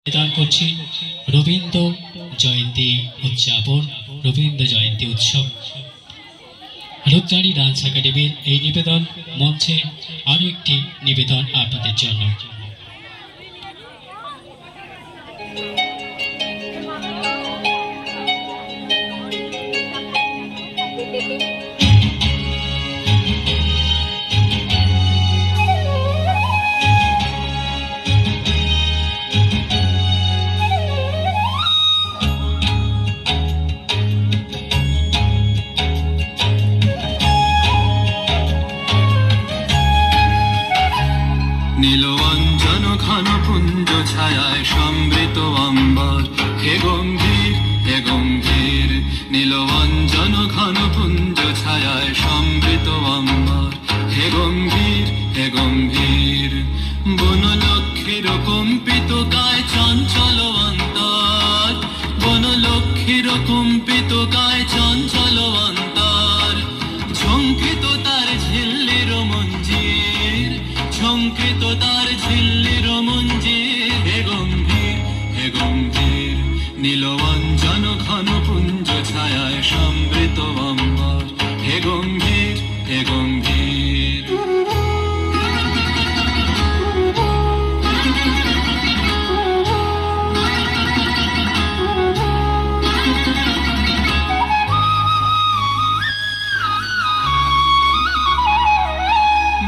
নিবেদন করছি রবীন্দ্র জয়ন্তী উদযাপন, রবীন্দ্র জয়ন্তী উৎসব। রূপধারী ডান্স একাডেমির এই নিবেদন মঞ্চে আরো একটি নিবেদন আপনাদের জন্য। নীলঅঞ্জন ঘন পুঞ্জ ছায়ায় সমৃত অম্বর, হে গম্ভীর হে গম্ভীর। নীলঅঞ্জন ঘন পুঞ্জ ছায়ায় সমৃত অম্বর, হে গম্ভীর হে গম্ভীর। বনলক্ষ্মীর কম্পিত গায় চঞ্চল অন্তর, বনলক্ষ্মীর কম্পিত গায় চঞ্চল অন্তর। ঝঙ্কৃত তার ঝিল্লির মঞ্জির, ঝঙ্কৃত তার ঝিল্লির মঞ্জির, হে গম্ভীর হে গম্ভীর। নীলঅঞ্জন ঘন পুঞ্জ ছায়ায় সমৃত অম্বর, হে গম্ভীর হে গম্ভীর।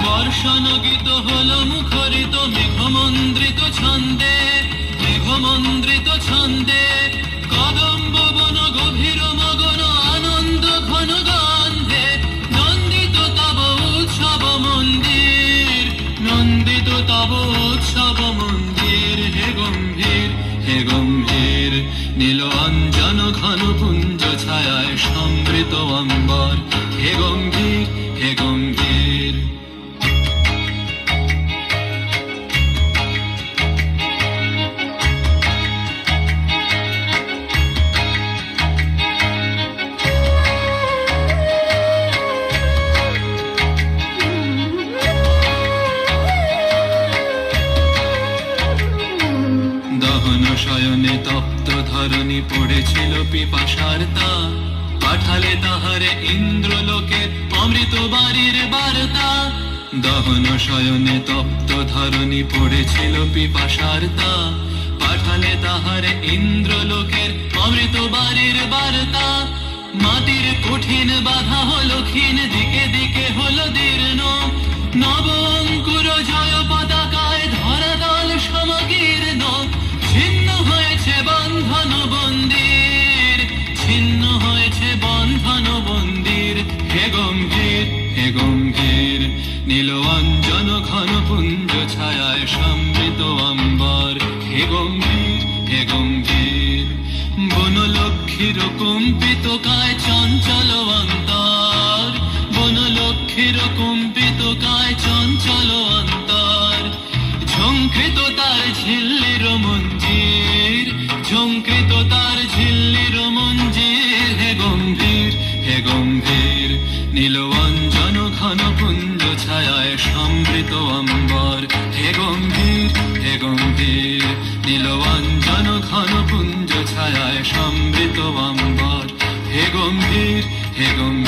বর্ষণগীত হলো মুখরিত মেঘমন্দ্রিত ছন্দে, মেঘমন্দ্রিত ছন্দে। কদম্ব বন গভীর মগন আনন্দ ঘন গন্ধে, নন্দিত তব উৎসব মন্দির, নন্দিত তব উৎসব মন্দির, হে গম্ভীর হে গম্ভীর। নীলঅঞ্জন ঘন পুঞ্জ ছায়ায় সমৃত অম্বর, হে গম্ভীর হে গম্ভীর। শয়নে তপ্ত ধরণী পড়েছিল পিপাসার তা, পাঠালে তাহারে ইন্দ্রলোকের অমৃত বাড়ির বার্তা। দহন শয়নে তপ্ত ধরণী পড়েছিল পিপাসার তা, পাঠালে তাহারে ইন্দ্রলোকের অমৃত বাড়ির বার্তা। মাটির কঠিন বাধা হলো ক্ষীণ, দিকে দিকে হলো দীর্ণ, নব অঙ্কুর জয় পতাকায় ধরাতল সমগীর্ণ। ছিন্ন হয়েছে বন্ধন বন্দির, ছিন্ন হয়েছে বন্ধন বন্দির, হে গম্ভীর হে গম্ভীর। নীলঅঞ্জন ঘন পুঞ্জ ছায়ায় সমৃত অম্বর, হে গম্ভীর হে গম্ভীর। বনলক্ষ্মীর কম্পিত কায় চঞ্চল অন্তর, বনলক্ষ্মীর কম্পিত কায় চঞ্চল অন্তর। ঝঙ্কৃত তার ঝিল্লির মঞ্জির, ঝঙ্কৃত তার ঝিল্লির মঞ্জির, হে গম্ভীর হে গম্ভীর। নীলঅঞ্জন ঘন পুঞ্জ ছায়ায় সমৃত অম্বর, হে গম্ভীর হে গম্ভীর। নীলঅঞ্জন ঘন পুঞ্জ ছায়ায় সমৃত অম্বর, হে গম্ভীর হে গম্ভীর।